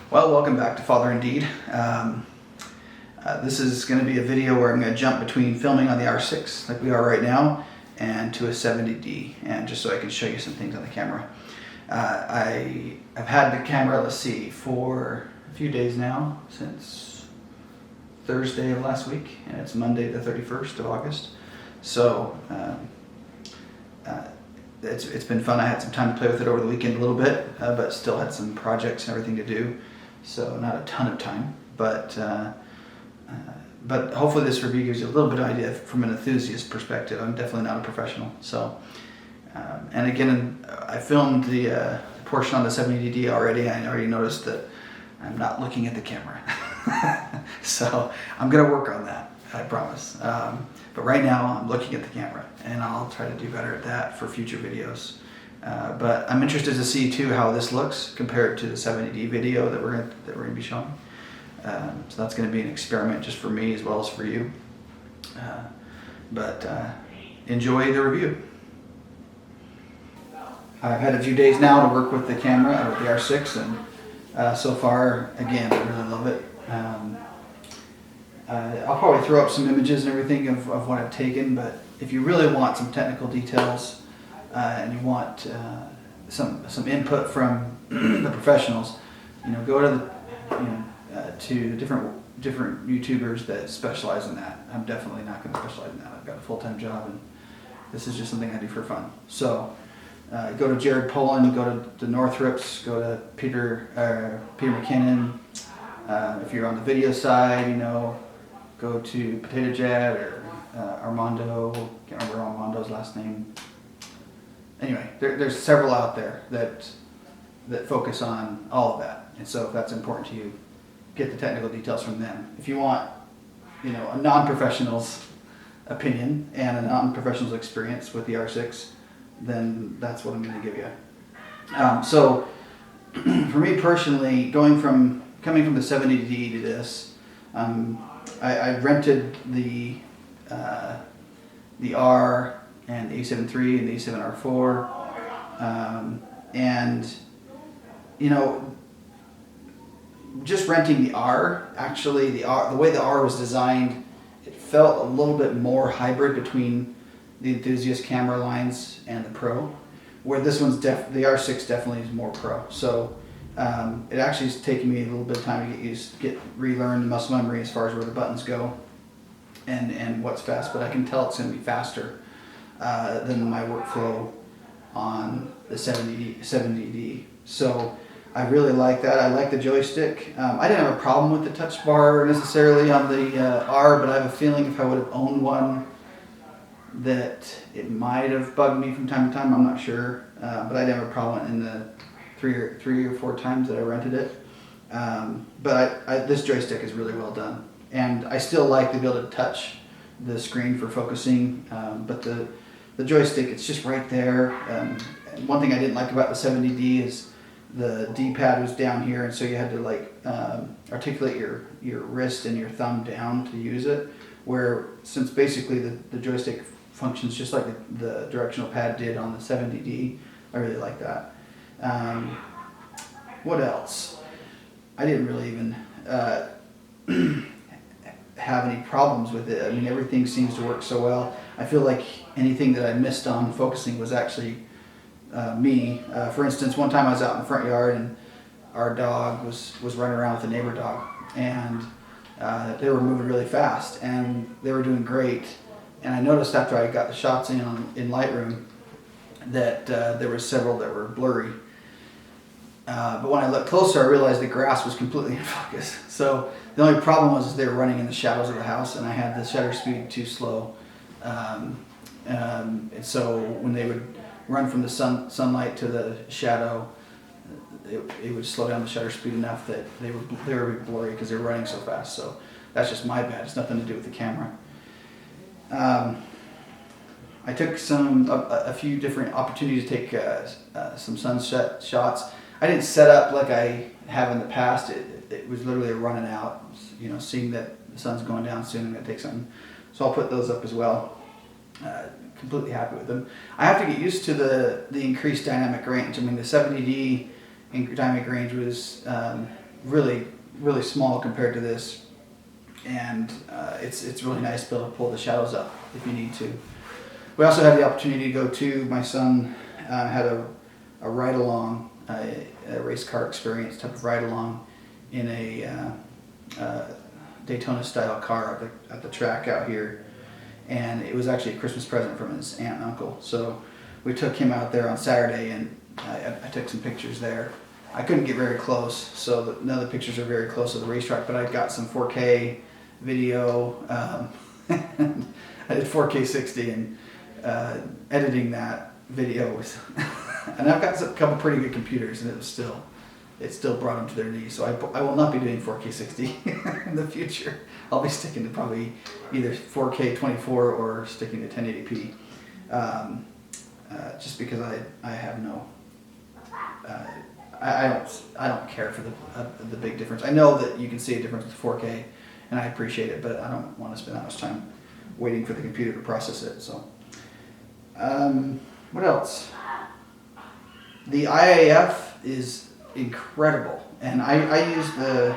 Well, welcome back to Father Indeed. This is going to be a video where I'm going to jump between filming on the R6 like we are right now and to a 70D, and just so I can show you some things on the camera. I've had the camera, let's see, for a few days now, since Thursday of last week, and it's Monday the 31st of August. So it's been fun. I had some time to play with it over the weekend a little bit, but still had some projects and everything to do. So not a ton of time, but hopefully this review gives you a little bit of idea from an enthusiast perspective. I'm definitely not a professional. So, and again, I filmed the portion on the 70D already. I already noticed that I'm not looking at the camera. So I'm gonna work on that, I promise. But right now I'm looking at the camera, and I'll try to do better at that for future videos. But I'm interested to see too how this looks compared to the 70D video that we're gonna be showing. So that's going to be an experiment just for me as well as for you. But enjoy the review. I've had a few days now to work with the camera, with the R6, and so far, again, I really love it. I'll probably throw up some images and everything of what I've taken, but if you really want some technical details and you want some input from the professionals, go to the to different YouTubers that specialize in that. I'm definitely not going to specialize in that. I've got a full-time job, and this is just something I do for fun. So go to Jared Poland, go to the Northrips, go to Peter McKinnon. If you're on the video side, go to Potato Jet or Armando. Can't remember Armando's last name. Anyway, there's several out there that focus on all of that, and so if that's important to you, get the technical details from them. If you want, a non-professional's opinion and a non-professional's experience with the R6, then that's what I'm going to give you. So, for me personally, coming from the 70D to this, I rented the R and the A7 III and the A7 R4, and just renting the R, actually the way the R was designed, it felt a little bit more hybrid between the Enthusiast camera lines and the Pro, where this one's the R6 definitely is more Pro. So it actually is taking me a little bit of time to get used, relearn the muscle memory as far as where the buttons go and what's fast, but I can tell it's going to be faster than my workflow on the 70D. So I really like that. I like the joystick. I didn't have a problem with the touch bar necessarily on the R, but I have a feeling if I would have owned one that it might have bugged me from time to time. I'm not sure, but I didn't have a problem in the three or four times that I rented it. But this joystick is really well done, and I still like the ability to touch the screen for focusing. But the joystick, it's just right there. And one thing I didn't like about the 70D is the D-pad was down here, and so you had to articulate your wrist and your thumb down to use it, where since basically the joystick functions just like the directional pad did on the 70D, I really like that. What else? I didn't really even have any problems with it. I mean, everything seems to work so well. I feel like anything that I missed on focusing was actually me. For instance, one time I was out in the front yard and our dog was running around with a neighbor dog, and they were moving really fast and they were doing great. And I noticed after I got the shots in Lightroom that there were several that were blurry. But when I looked closer, I realized the grass was completely in focus. So the only problem was they were running in the shadows of the house, and I had the shutter speed too slow. And so when they would run from the sunlight to the shadow, it would slow down the shutter speed enough that they were blurry because they were running so fast. So that's just my bad. It's nothing to do with the camera. I took a few different opportunities to take some sunset shots. I didn't set up like I have in the past. It was literally running out, seeing that the sun's going down soon. I'm going to take some. So I'll put those up as well. Completely happy with them. I have to get used to the increased dynamic range. I mean, the 70D dynamic range was really, really small compared to this. And it's really nice to be able to pull the shadows up if you need to. We also had the opportunity to go to, my son had a ride-along, a race car experience type of ride-along in a Daytona-style car at the track out here. And it was actually a Christmas present from his aunt and uncle. So we took him out there on Saturday, and I took some pictures there. I couldn't get very close, so none of the pictures are very close to the racetrack, but I got some 4K video. I did 4K 60, and editing that video was, and I've got a couple pretty good computers, and it still brought them to their knees. So I will not be doing 4K 60 in the future. I'll be sticking to probably either 4K 24 or sticking to 1080p, just because I have no. I don't care for the big difference. I know that you can see a difference with 4K, and I appreciate it, but I don't want to spend that much time waiting for the computer to process it. So, what else? The IAF is incredible, and I used the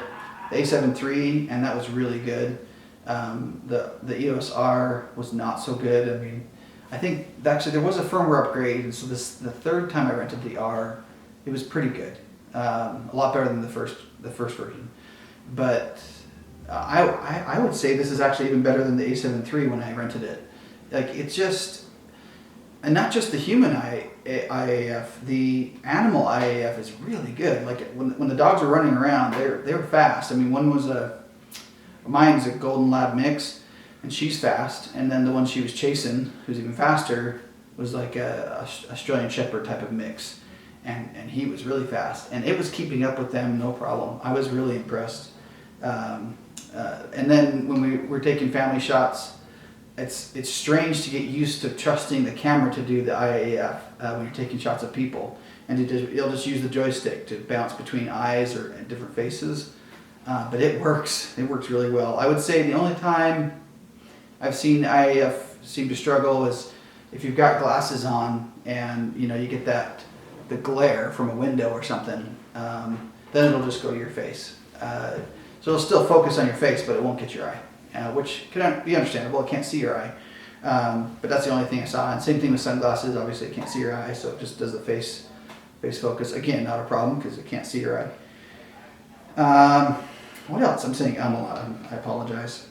A7 III, and that was really good. The EOS R was not so good. I mean, I think actually there was a firmware upgrade, and so the third time I rented the R, it was pretty good, a lot better than the first version. But I would say this is actually even better than the A7 III when I rented it. Like, it's just, and not just the human IAF, the animal IAF is really good. Like, when the dogs were running around, they were fast. I mean, one was mine's a Golden Lab mix, and she's fast. And then the one she was chasing, who's even faster, was like a Australian Shepherd type of mix. And he was really fast, and it was keeping up with them no problem. I was really impressed. And then when we were taking family shots, it's strange to get used to trusting the camera to do the IAF when you're taking shots of people, and it'll just use the joystick to bounce between eyes or different faces. But it works. It works really well. I would say the only time I've seen IAF seem to struggle is if you've got glasses on and you get the glare from a window or something, then it'll just go to your face. So it'll still focus on your face, but it won't get your eye, which can be understandable. It can't see your eye. But that's the only thing I saw. And same thing with sunglasses. Obviously, it can't see your eye, so it just does the face focus. Again, not a problem because it can't see your eye. What else? I'm saying a lot. I apologize.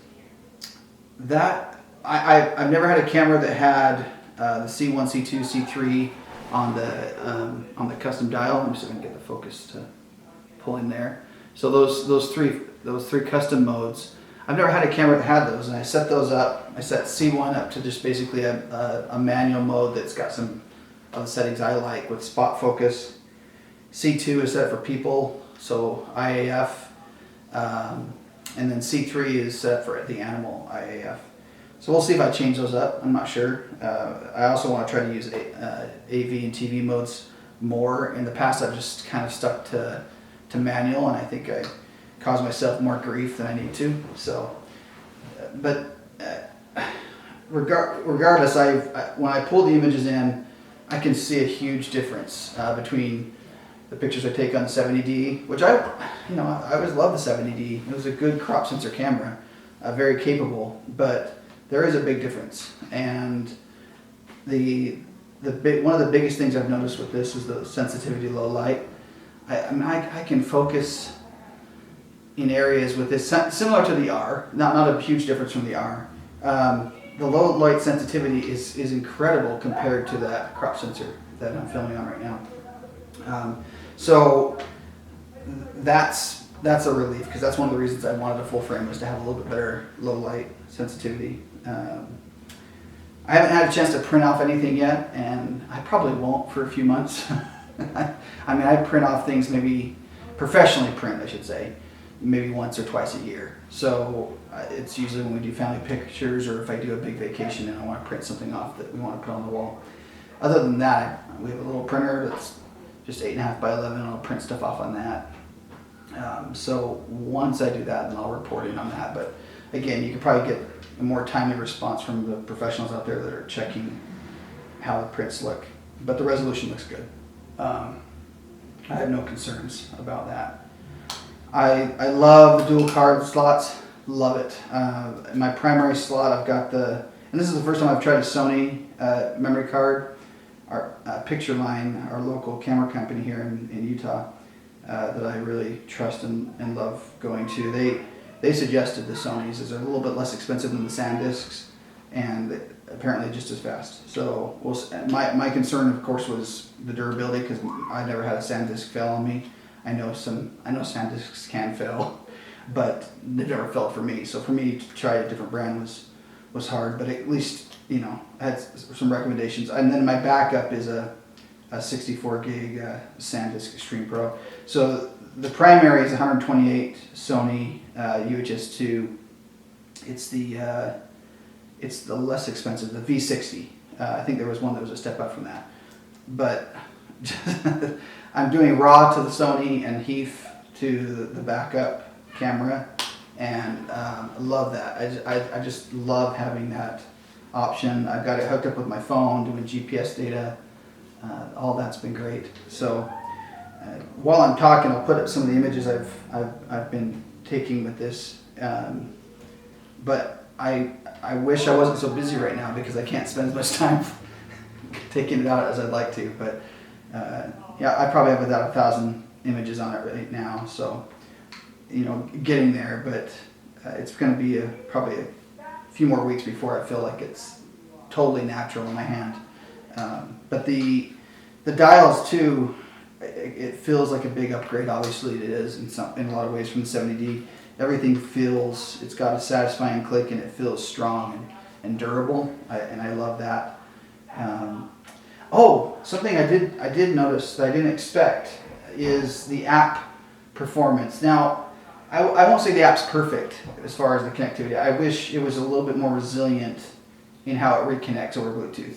I've never had a camera that had the C1, C2, C3 on the custom dial. I'm just going to get the focus to pull in there. So those three custom modes, I've never had a camera that had those, and I set those up. I set C1 up to just basically a manual mode that's got some of the settings I like with spot focus. C2 is set for people, so IAF, and then C3 is set for the animal IAF. So we'll see if I change those up. I'm not sure. I also want to try to use AV and TV modes more. In the past, I've just kind of stuck to manual, and I think I cause myself more grief than I need to. So, but regardless, when I pull the images in, I can see a huge difference between the pictures I take on the 70D, which I always loved the 70D. It was a good crop sensor camera, very capable, but there is a big difference. And one of the biggest things I've noticed with this is the sensitivity low light. I can focus in areas with this similar to the R, not a huge difference from the R. The low light sensitivity is incredible compared to that crop sensor that I'm filming on right now. So that's a relief, because that's one of the reasons I wanted a full frame, was to have a little bit better low light sensitivity. I haven't had a chance to print off anything yet, and I probably won't for a few months. I mean, I print off things, maybe professionally print, I should say, maybe once or twice a year. So it's usually when we do family pictures, or if I do a big vacation and I want to print something off that we want to put on the wall. Other than that, we have a little printer that's just 8.5 by 11, and I'll print stuff off on that. So once I do that, then I'll report in on that. But again, you could probably get a more timely response from the professionals out there that are checking how the prints look. But the resolution looks good. I have no concerns about that. I love the dual card slots. Love it. In my primary slot, I've got and this is the first time I've tried a Sony memory card. Our Picture Line, our local camera company here in Utah, that I really trust and love going to. They suggested the Sonys as a little bit less expensive than the SanDiscs, and apparently just as fast. So my concern, of course, was the durability, because I never had a SanDisk fail on me. I know SanDiscs can fail, but they've never failed for me. So for me to try a different brand was hard, but at least, you know, I had some recommendations. And then my backup is a 64 gig SanDisk Extreme Pro. So the primary is 128 Sony UHS-II. It's the less expensive, the V60. I think there was one that was a step up from that. But I'm doing RAW to the Sony and HEIF to the backup camera, and I love that. I just love having that option. I've got it hooked up with my phone, doing GPS data. All that's been great. So while I'm talking, I'll put up some of the images I've been taking with this. But I wish I wasn't so busy right now, because I can't spend as much time taking it out as I'd like to. But yeah, I probably have about 1,000 images on it right now. So, you know, getting there. But it's going to be probably a few more weeks before I feel like it's totally natural in my hand. But the dials too, it feels like a big upgrade. Obviously it is in a lot of ways from the 70D. Everything feels, it's got a satisfying click, and it feels strong and durable, and I love that. Something I did notice that I didn't expect is the app performance. Now, I won't say the app's perfect as far as the connectivity. I wish it was a little bit more resilient in how it reconnects over Bluetooth.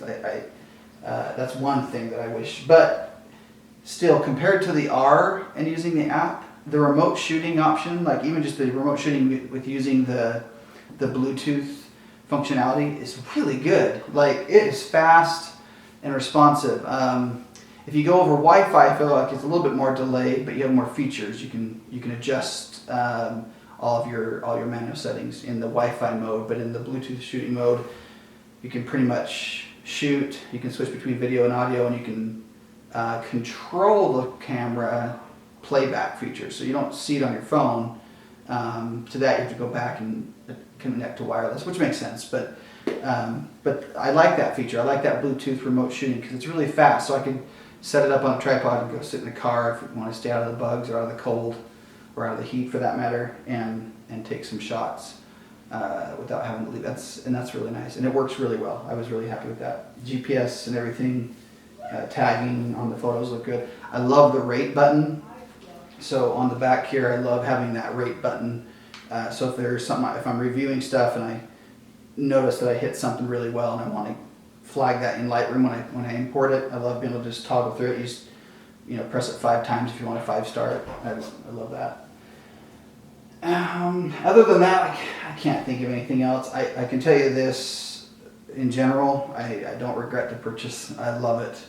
That's one thing that I wish. But still, compared to the R and using the app, the remote shooting option, like even just the remote shooting with using the Bluetooth functionality, is really good. Like, it is fast and responsive. If you go over Wi-Fi, I feel like it's a little bit more delayed, but you have more features. You can adjust all your manual settings in the Wi-Fi mode, but in the Bluetooth shooting mode, you can pretty much shoot. You can switch between video and audio, and you can control the camera playback feature, so you don't see it on your phone. To that, you have to go back and connect to wireless, which makes sense. But I like that feature. I like that Bluetooth remote shooting, because it's really fast. So I can set it up on a tripod and go sit in the car if you want to stay out of the bugs or out of the cold or out of the heat, for that matter, and take some shots without having to leave. That's really nice, and it works really well. I was really happy with that. GPS and everything, tagging on the photos look good. I love the rate button. So on the back here, I love having that rate button. So if there's something, if I'm reviewing stuff and I notice that I hit something really well and I want to flag that in Lightroom when I import it, I love being able to just toggle through it. Press it 5 times if you want a 5-star it. I love that. Other than that, I can't think of anything else. I can tell you this in general, I don't regret the purchase. I love it.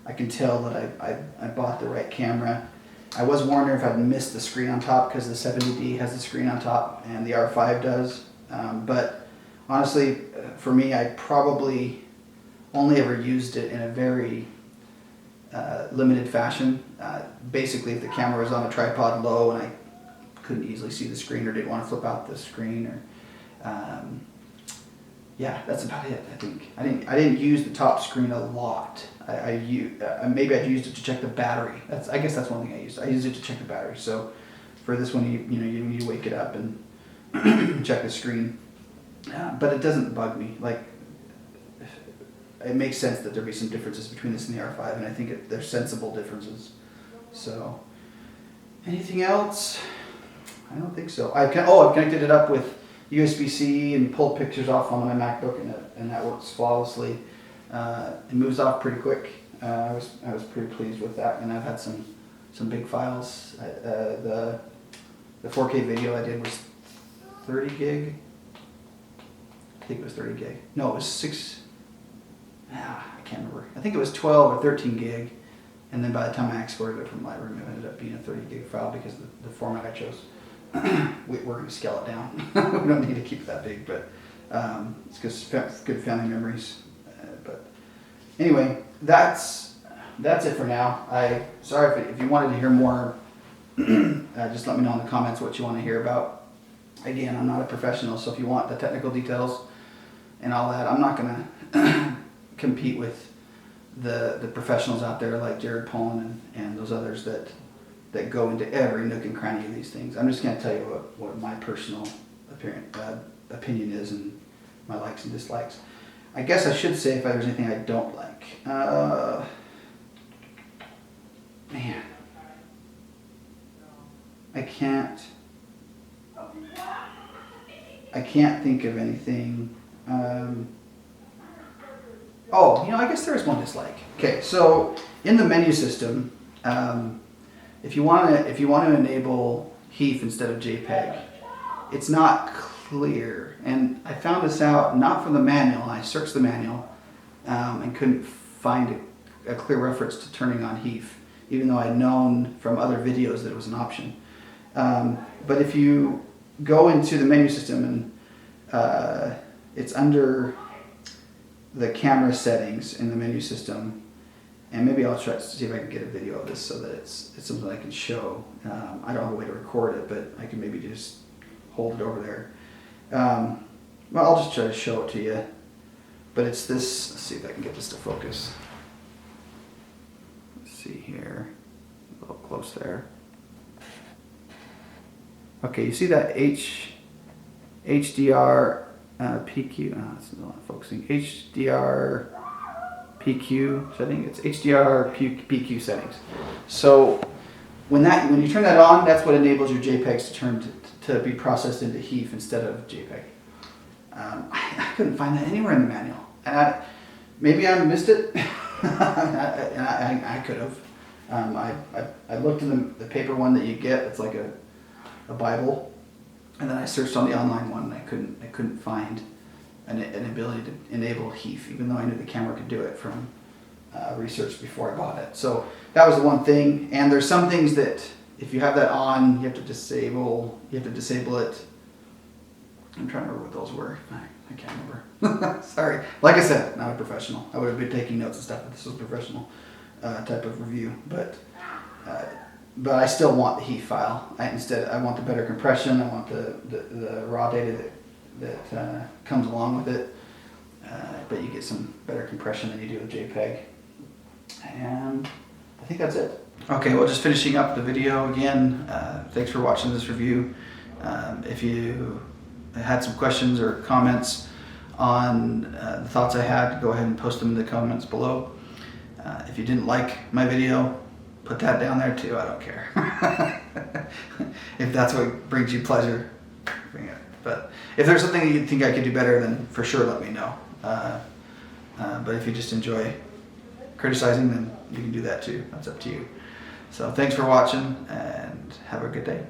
I can tell that I bought the right camera. I was wondering if I'd missed the screen on top, because the 70D has the screen on top and the R5 does. But honestly, for me, I probably only ever used it in a very limited fashion. Basically, if the camera was on a tripod low and I couldn't easily see the screen or didn't want to flip out the screen, or yeah, that's about it. I think I didn't use the top screen a lot. Maybe I've used it to check the battery. I guess that's one thing I used. I used it to check the battery. So for this one, you need to wake it up and check the screen. But it doesn't bug me. Like, it makes sense that there be some differences between this and the R5, and I think they're sensible differences. So, anything else? I don't think so. I've connected it up with USB-C and pulled pictures off on my MacBook, and that works flawlessly. It moves off pretty quick. I was pretty pleased with that, and I've had some big files. The 4K video I did was 30 gig. I think it was 30 gig. No, it was 6. I can't remember. I think it was 12 or 13 gig. And then by the time I exported it from Lightroom, it ended up being a 30 gig file because of the format I chose. We're going to scale it down. We don't need to keep it that big, but it's just good family memories. But anyway, that's it for now. Sorry if you wanted to hear more. Just let me know in the comments what you want to hear about. Again, I'm not a professional, so if you want the technical details and all that, I'm not going to compete with the professionals out there like Jared Pollan and those others that go into every nook and cranny of these things. I'm just going to tell you what my personal opinion is and my likes and dislikes. I guess I should say if there's anything I don't like. Man, I can't think of anything. I guess there is one dislike. Okay, so in the menu system, if you want to enable HEIF instead of JPEG, it's not clear. And I found this out not from the manual. I searched the manual and couldn't find a clear reference to turning on HEIF, even though I'd known from other videos that it was an option. But if you go into the menu system and it's under the camera settings in the menu system, and maybe I'll try to see if I can get a video of this so that it's something I can show. I don't have a way to record it, but I can maybe just hold it over there. Well, I'll just try to show it to you. But it's this, let's see if I can get this to focus. Let's see here, a little close there. Okay, you see that HDR PQ, it's not focusing, HDR PQ setting, it's HDR PQ settings. So when you turn that on, that's what enables your JPEGs to be processed into HEIF instead of JPEG. I couldn't find that anywhere in the manual. Maybe I missed it. I could have. I looked in the paper one that you get. It's like a Bible, and then I searched on the online one, and I couldn't find an ability to enable HEIF, even though I knew the camera could do it from research before I bought it. So that was the one thing. And there's some things that if you have that on, you have to disable it. I'm trying to remember what those were. I can't remember. Sorry. Like I said, not a professional. I would have been taking notes and stuff if this was a professional type of review. But I still want the HEIF file. I want the better compression. I want the raw data that comes along with it. But you get some better compression than you do with JPEG. And I think that's it. Okay, well, just finishing up the video again. Thanks for watching this review. If you had some questions or comments on the thoughts I had, go ahead and post them in the comments below. If you didn't like my video, put that down there too. I don't care. If that's what brings you pleasure, bring it. But if there's something that you think I could do better, then for sure let me know. But if you just enjoy criticizing, then you can do that too. That's up to you. So thanks for watching and have a good day.